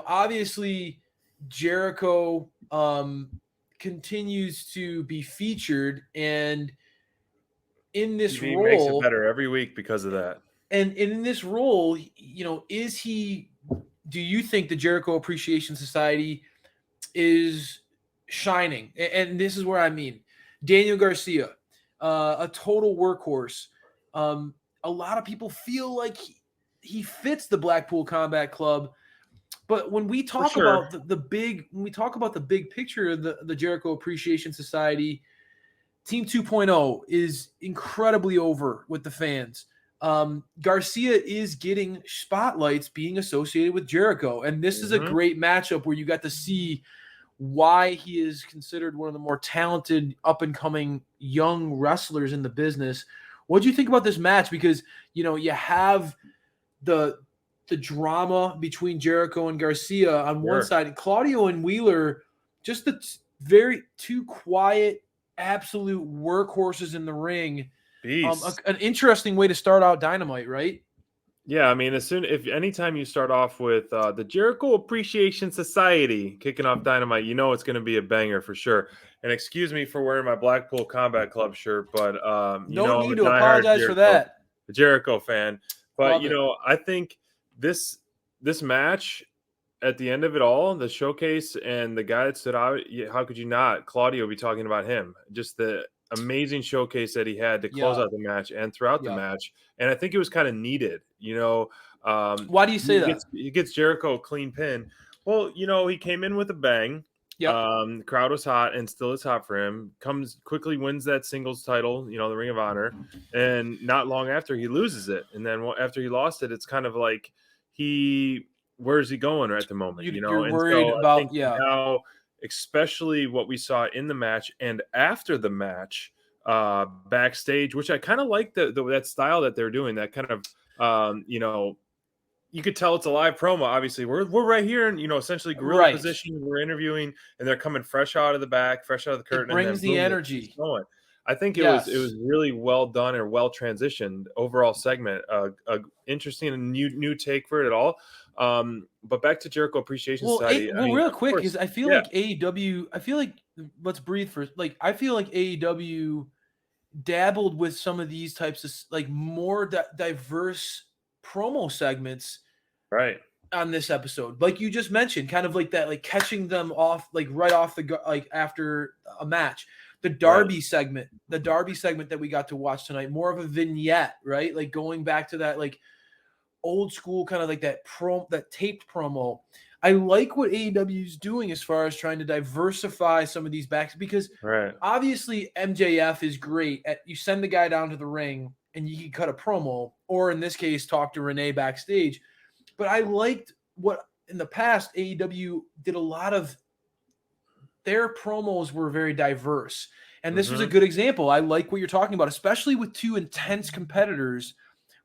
obviously Jericho continues to be featured, and in this TV makes it role, better every week because of that. and in this role, is he? Do you think the Jericho Appreciation Society is shining? And this is where I mean Daniel Garcia, a total workhorse. A lot of people feel like he fits the Blackpool Combat Club, but when we For talk sure. about when we talk about the big picture of the Jericho Appreciation Society, Team 2.0 is incredibly over with the fans. Garcia is getting spotlights being associated with Jericho, and this is a Hmm. great matchup where you got to see why he is considered one of the more talented up and coming young wrestlers in the business. What do you think about this match? Because you have the drama between Jericho and Garcia on one Sure. side, and Claudio and Wheeler, just the very two quiet, absolute workhorses in the ring. Beast. An interesting way to start out Dynamite, right? Yeah, I mean, if anytime you start off with the Jericho Appreciation Society kicking off Dynamite, you know it's going to be a banger for sure. And excuse me for wearing my Blackpool Combat Club shirt, but No I'm need a to diehard apologize for that. Jericho fan. But Love it. I think this this match at the end of it all, the showcase and the guy that stood out, how could you not? Claudio be talking about him. Just the amazing showcase that he had to close Yeah. out the match and throughout the Yeah. match. And I think it was kind of needed. Why do you say that? He gets Jericho a clean pin. Well, he came in with a bang. Yep. The crowd was hot and still is hot for him. Comes quickly, wins that singles title, the Ring of Honor, and not long after he loses it. And then after he lost it, it's kind of like where's he going at the moment, You're And worried so I about, think yeah. now, especially what we saw in the match and after the match, backstage, which I kind of like that style that they're doing, that kind of you could tell it's a live promo. Obviously, we're right here in essentially gorilla Right. position. We're interviewing, and they're coming fresh out of the back, fresh out of the It curtain, and then brings the boom, it keeps energy. going. I think it was Yes. really well done or well transitioned overall segment. A interesting and new take for it all. But back to Jericho Appreciation Society. I mean, Real of quick, because course, I feel yeah, like AEW. I feel like let's breathe first. Like I feel like AEW dabbled with some of these types of like more diverse promo segments right, on this episode, like you just mentioned, kind of like that, like catching them off, like right off like after a match. right. The Darby segment that we got to watch tonight, more of a vignette, right? Like going back to that, like old school kind of like that taped promo. I like what AEW is doing as far as trying to diversify some of these backs, because Right. obviously MJF is great at, you send the guy down to the ring and you can cut a promo, or in this case talk to Renee backstage. But I liked what in the past AEW did, a lot of their promos were very diverse. And this was a Hmm. good example. I like what you're talking about, especially with two intense competitors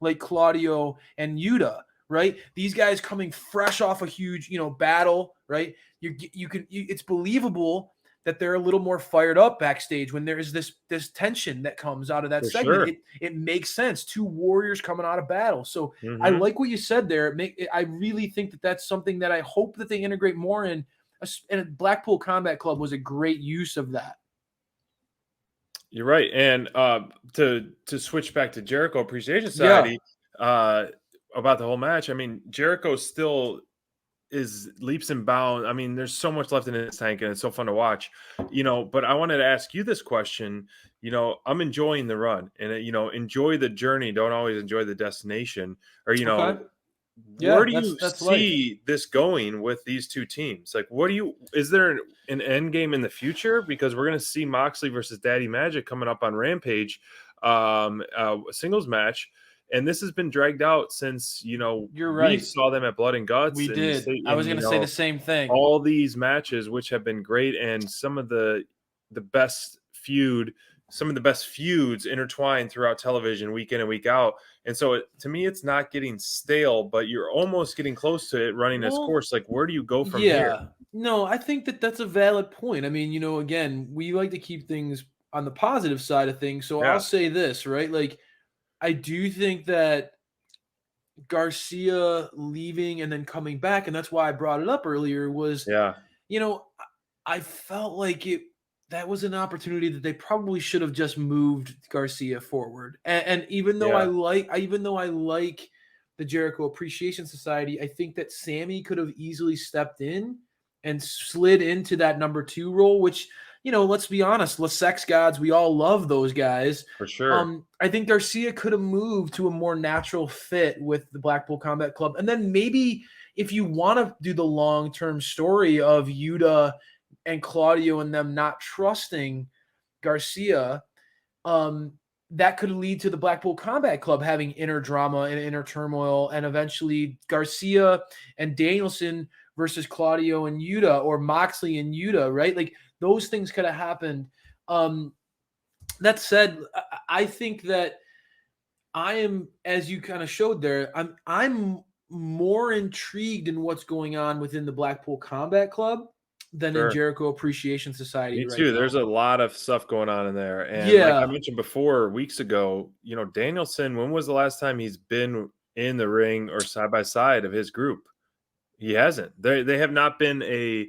like Claudio and Yuta, right? These guys coming fresh off a huge, battle, right? It's believable that they're a little more fired up backstage when there is this tension that comes out of that For segment. sure. It makes sense. Two warriors coming out of battle. So I Hmm. like what you said there. I really think that that's something that I hope that they integrate more in. And Blackpool Combat Club was a great use of that. You're right. And to switch back to Jericho Appreciation Yeah. Society, about the whole match, I mean, Jericho still is leaps and bounds. I mean, there's so much left in his tank, and it's so fun to watch. But I wanted to ask you this question. I'm enjoying the run, and enjoy the journey. Don't always enjoy the destination. Or Okay. where Yeah, do you that's life. see this going with these two teams? Like, is there an end game in the future? Because we're going to see Moxley versus Daddy Magic coming up on Rampage, a singles match. And this has been dragged out since, You're we right. saw them at Blood and Guts We and did. I was going to say the same thing. all these matches, which have been great. And some of the best some of the best feuds intertwined throughout television week in and week out. And so to me, it's not getting stale, but you're almost getting close to it running its Well, course. Like, where do you go from here? yeah. No, I think that that's a valid point. I mean, again, we like to keep things on the positive side of things. So I'll Yeah. say this, right? Like, I do think that Garcia leaving and then coming back, and that's why I brought it up earlier, was, Yeah, you know, I felt like that was an opportunity that they probably should have just moved Garcia forward. And even though yeah, even though I like the Jericho Appreciation Society, I think that Sammy could have easily stepped in and slid into that number 2 role, which, let's be honest, the Sex Gods, we all love those guys. for sure. I think Garcia could have moved to a more natural fit with the Blackpool Combat Club. And then maybe if you want to do the long-term story of Yuta and Claudio and them not trusting Garcia, that could lead to the Blackpool Combat Club having inner drama and inner turmoil, and eventually Garcia and Danielson versus Claudio and Yuta, or Moxley and Yuta, right? Like, those things could have happened. That said, I think that I am, as you kind of showed there, I'm more intrigued in what's going on within the Blackpool Combat Club than in Sure. Jericho Appreciation Society Me right too. There's now. a lot of stuff going on in there. And like I Yeah. mentioned before, weeks ago, Danielson, when was the last time he's been in the ring or side by side of his group? He hasn't. They have not been a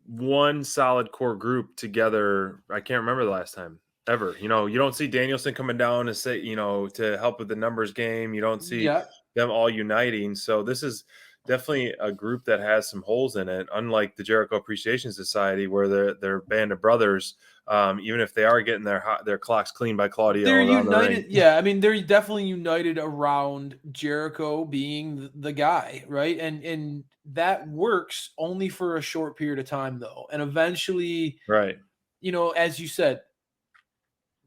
one solid core group together. I can't remember the last time ever. You don't see Danielson coming down and say, to help with the numbers game. You don't see Yeah. them all uniting. So this is definitely a group that has some holes in it, unlike the Jericho Appreciation Society, where they're a band of brothers. Even if they are getting their clocks cleaned by Claudio They're around the ring. united. Yeah, I mean, they're definitely united around Jericho being the guy, right? And that works only for a short period of time, though. And eventually, Right. as you said,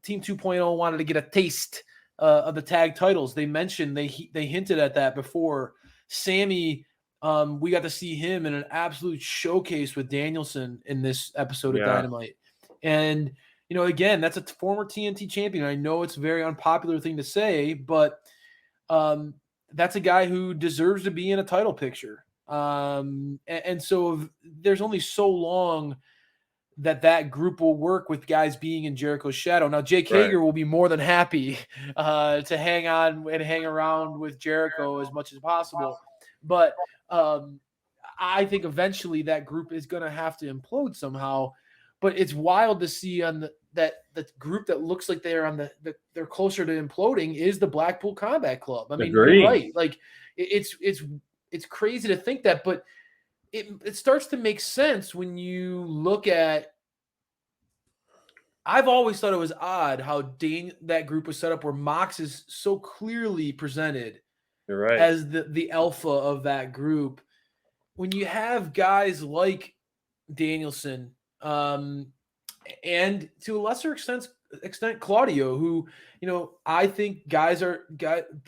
Team 2.0 wanted to get a taste of the tag titles. They mentioned, they hinted at that before. Sammy, we got to see him in an absolute showcase with Danielson in this episode of Yeah. Dynamite. And again, that's a former TNT champion. I know it's a very unpopular thing to say, but that's a guy who deserves to be in a title picture. And so there's only so long that group will work with guys being in Jericho's shadow. Now, Jake Right. Hager will be more than happy to hang on and hang around with Jericho as much as possible. But I think eventually that group is going to have to implode somehow. But it's wild to see that the group that looks like they're they're closer to imploding is the Blackpool Combat Club. I mean, you're Agree. right. Like, it's crazy to think that, but it starts to make sense when you look at. I've always thought it was odd how that group was set up, where Mox is so clearly presented You're right. as the alpha of that group. When you have guys like Danielson, and to a lesser extent Claudio, who I think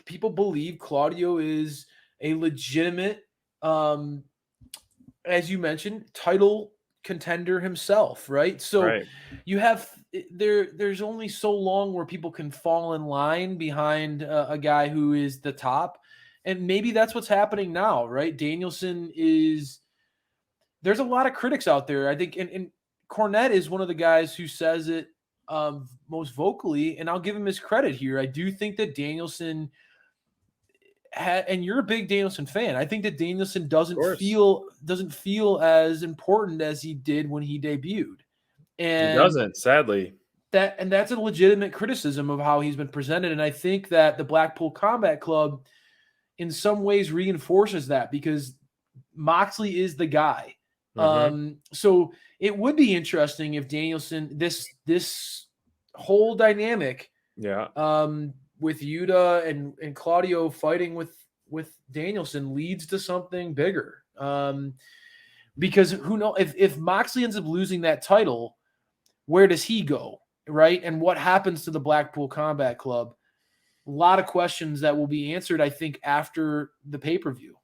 people believe Claudio is a legitimate, as you mentioned, title contender himself, right? So Right. you have there's only so long where people can fall in line behind a guy who is the top, and maybe that's what's happening now, right? Danielson is. There's a lot of critics out there, I think, and Cornette is one of the guys who says it most vocally, and I'll give him his credit here. I do think that Danielson and you're a big Danielson fan. I think that Danielson doesn't feel as important as he did when he debuted. He And doesn't, sadly. that's a legitimate criticism of how he's been presented. And I think that the Blackpool Combat Club in some ways reinforces that, because Moxley is the guy. Mm-hmm. So it would be interesting if Danielson, this whole dynamic, Yeah. with Yuta and Claudio fighting with Danielson leads to something bigger. Because who knows, if Moxley ends up losing that title, where does he go, right? And what happens to the Blackpool Combat Club? A lot of questions that will be answered, I think, after the pay-per-view.